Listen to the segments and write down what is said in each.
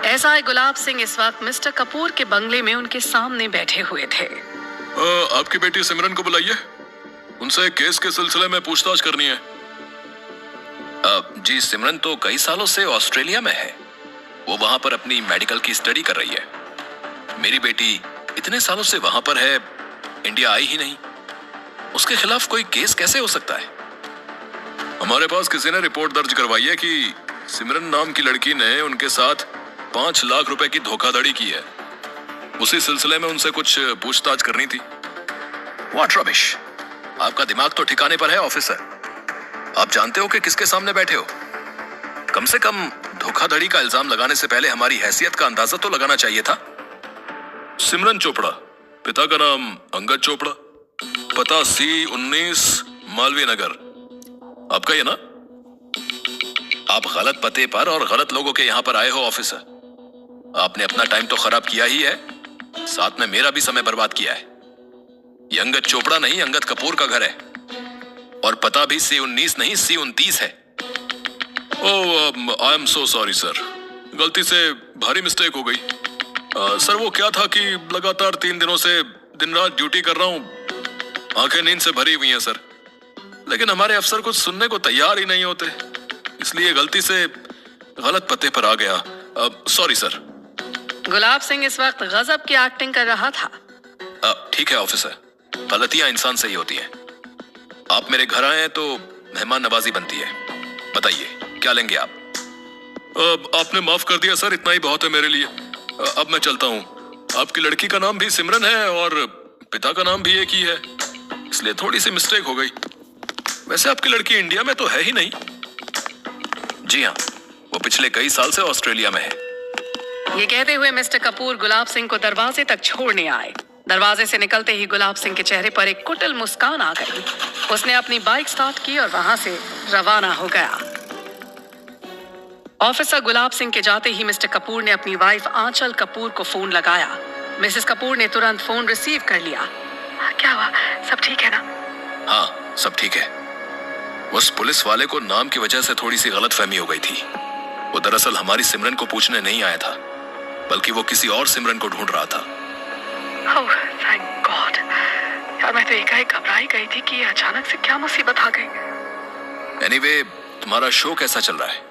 SI Gulab Singh इस वक्त mister Kapoor के बंगले में उनके सामने बैठे हुए थे। आपकी बेटी सिमरन को बुलाइए, उनसे केस के सिलसिले में पूछताछ करनी है। जी, सिमरन तो कई सालों से ऑस्ट्रेलिया में है। वो वहां पर अपनी मेडिकल की स्टडी कर रही है। मेरी बेटी इतने सालों से वहां पर है, इंडिया आई ही नहीं। उसके खिलाफ कोई केस कैसे हो सकता है? हमारे पास किसी ने रिपोर्ट दर्ज करवाई है कि सिमरन नाम की लड़की ने उनके साथ 5 लाख रुपए की धोखाधड़ी की है। उसी सिलसिले में उनसे कुछ पूछताछ करनी थी। What rubbish! आपका दिमाग तो ठिकाने पर है ऑफिसर। आप जानते हो कि किसके सामने बैठे हो? कम से कम धोखाधड़ी का इल्जाम लगाने से पहले हमारी हैसियत का अंदाजा तो लगाना चाहिए था। सिमरन चोपड़ा, पिता का नाम अंगद चोपड़ा, पता C19 मालवीय नगर। आपका ये ना? आप गलत पते पर और गलत लोगों के यहां पर आए हो ऑफिसर। आपने अपना टाइम तो खराब किया ही है, साथ में मेरा भी समय बर्बाद किया है। ये अंगद चोपड़ा नहीं, अंगद कपूर का घर है और पता भी C19 नहीं, C29 है। Oh, I am so sorry sir, गलती से भारी मिस्टेक हो गई। सर, वो क्या था कि लगातार 3 दिनों से दिन रात ड्यूटी कर रहा हूं, आंखें नींद से भरी हुई हैं सर, लेकिन हमारे अफसर कुछ सुनने को तैयार ही नहीं होते, इसलिए गलती से गलत पते पर आ गया। Sorry sir. गुलाब सिंह इस वक्त गजब की एक्टिंग कर रहा था। ठीक है ऑफिसर, गलतियां इंसान से ही होती हैं। आप मेरे घर आए हैं तो मेहमान नवाजी बनती है। बताइए क्या लेंगे आप? आपने माफ कर दिया सर, इतना ही बहुत है मेरे लिए। अब मैं चलता हूँ। आपकी लड़की का नाम भी सिमरन है और पिता का नाम भी एक ही है, इसलिए थोड़ी सी मिस्टेक हो गई। वैसे आपकी लड़की इंडिया में तो है ही नहीं। जी हाँ, वो पिछले कई साल से ऑस्ट्रेलिया में है। ये कहते हुए मिस्टर कपूर गुलाब सिंह को दरवाजे तक छोड़ने आए। दरवाजे से निकलते ही गुलाब सिंह के चेहरे पर एक कुटिल मुस्कान आ गई। उसने अपनी बाइक स्टार्ट की और वहां से रवाना हो गया। ऑफिसर गुलाब सिंह के जाते ही मिस्टर कपूर ने अपनी वाइफ आंचल कपूर को फोन लगाया। मिसेस कपूर ने तुरंत फोन रिसीव कर लिया। क्या हुआ, सब ठीक है ना? हाँ, सब ठीक है। उस पुलिस वाले को नाम की वजह से थोड़ी सी गलतफहमी हो गई थी। वो दरअसल हमारी सिमरन को पूछने नहीं आया था, बल्कि वो किसी और सिमरन को ढूंढ रहा था। Oh, thank God. यार, मैं तो एकाएक घबराई गई थी कि अचानक से क्या मुसीबत आ गई। एनीवे, तुम्हारा शो कैसा चल रहा है?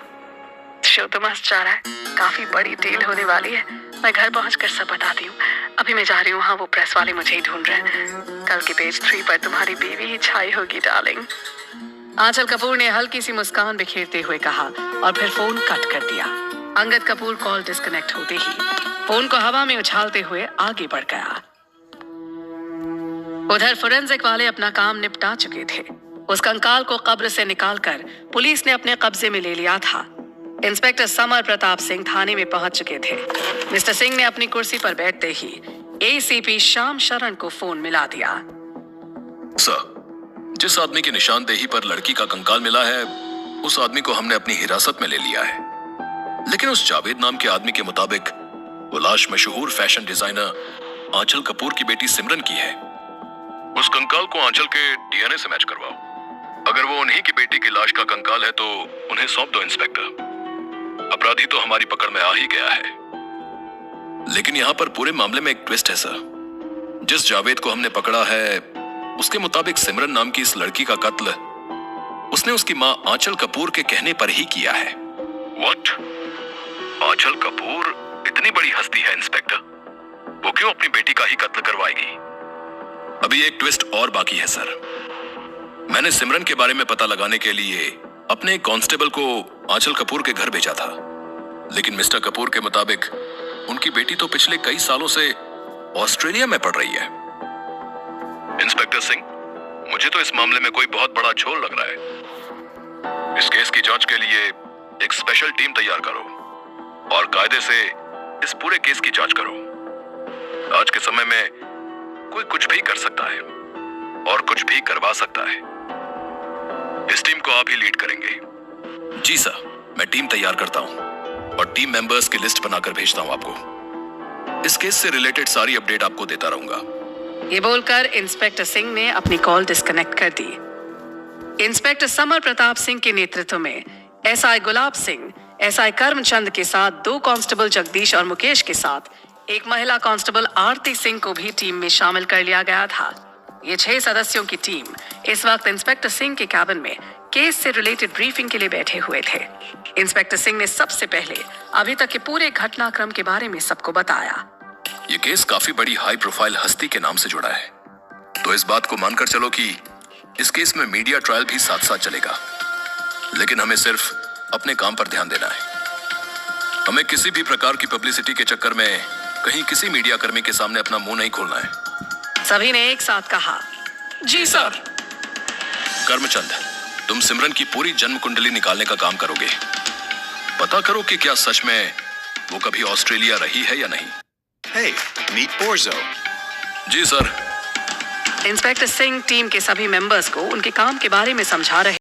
शो तो मस्त जा रहा है। काफी बड़ी डील होने वाली है। मैं घर पहुंचकर सब बताती हूँ। अभी मैं जा रही हूँ। हाँ, वो प्रेस वाले मुझे ही ढूंढ रहे हैं। कल के पेज 3 पर तुम्हारी बीवी ही छाई होगी डार्लिंग। आंचल कपूर ने हल्की सी मुस्कान बिखेरते हुए कहा और फिर फोन कट कर दिया। अंगद कपूर कॉल डिस्कनेक्ट होते ही फोन को हवा में उछालते हुए आगे बढ़ गया। उधर फोरेंसिक वाले अपना काम निपटा चुके थे। उस कंकाल को कब्र से निकालकर पुलिस ने अपने कब्जे में ले लिया था। इंस्पेक्टर समर प्रताप सिंह थाने में पहुंच चुके थे। मिस्टर सिंह ने अपनी कुर्सी पर बैठते ही एसीपी श्याम शरण को फोन मिला दिया। सर, जिस आदमी की निशानदेही पर लड़की का कंकाल मिला है, उस आदमी को हमने अपनी हिरासत में ले लिया है। लेकिन उस जावेद नाम के आदमी के मुताबिक वो लाश मशहूर फैशन डिजाइनर आंचल कपूर की बेटी सिमरन की है। उस कंकाल को आंचल के डीएनए से मैच करवाओ। अगर वो उन्हीं की बेटी की लाश का कंकाल है तो उन्हें सौंप दो इंस्पेक्टर। अपराधी तो हमारी पकड़ में आ ही गया है। लेकिन यहाँ पर पूरे मामले में एक ट्विस्ट है सर। जिस जावेद को हमने पकड़ा है, उसके मुताबिक सिमरन नाम की इस लड़की का कत्ल उसने उसकी माँ आंचल कपूर के कहने पर ही किया है। What? आंचल कपूर इतनी बड़ी हस्ती है इंस्पेक्टर, वो क्यों अपनी बेटी का ही कत्ल करवाएगी? अभी एक ट्विस्ट और बाकी है सर। मैंने सिमरन के बारे में पता लगाने के लिए अपने एक कांस्टेबल को आंचल कपूर के घर भेजा था, लेकिन मिस्टर कपूर के मुताबिक उनकी बेटी तो पिछले कई सालों से ऑस्ट्रेलिया में पढ़ रही है। इंस्पेक्टर सिंह, मुझे तो इस मामले में कोई बहुत बड़ा झोल लग रहा है। इस केस की जांच के लिए एक स्पेशल टीम तैयार करो और कायदे से इस पूरे केस की जांच करो। आज के समय में कोई कुछ भी कर सकता है और कुछ भी करवा सकता है। इस टीम को आप ही लीड करेंगे। जी सर, मैं टीम तैयार करता हूं और टीम मेंबर्स की लिस्ट बनाकर भेजता हूं आपको। इस केस से रिलेटेड सारी अपडेट आपको देता रहूंगा। ये बोलकर इंस्पेक्टर सिंह ने अपनी कॉल डिस्कनेक्ट कर दी। इंस्पेक्टर समर प्रताप सिंह के नेतृत्व में एसआई गुलाब सिंह एसआई करमचंद के साथ 2 कांस्टेबल जगदीश और मुकेश के साथ एक महिला कांस्टेबल आरती सिंह को भी टीम में शामिल कर लिया गया था। ये 6 सदस्यों की टीम इस वक्त इंस्पेक्टर सिंह के कैबिन में केस से रिलेटेड ब्रीफिंग के लिए बैठे हुए थे। इंस्पेक्टर सिंह ने सबसे पहले अभी तक के पूरे घटनाक्रम के बारे में सबको बताया। ये केस काफी बड़ी हाई प्रोफाइल हस्ती के नाम से जुड़ा है, तो इस बात को मानकर चलो कि इस केस में मीडिया ट्रायल भी साथ साथ चलेगा। लेकिन हमें सिर्फ अपने काम पर ध्यान देना है। हमें किसी भी प्रकार की पब्लिसिटी के चक्कर में कहीं किसी मीडिया कर्मी के सामने अपना मुंह नहीं खोलना है। सभी ने एक साथ कहा, जी सर। कर्मचंद, तुम सिमरन की पूरी जन्म कुंडली निकालने का काम करोगे। पता करो कि क्या सच में वो कभी ऑस्ट्रेलिया रही है या नहीं। Hey, meet Borzo. जी सर। इंस्पेक्टर सिंह टीम के सभी मेंबर्स को उनके काम के बारे में समझा रहे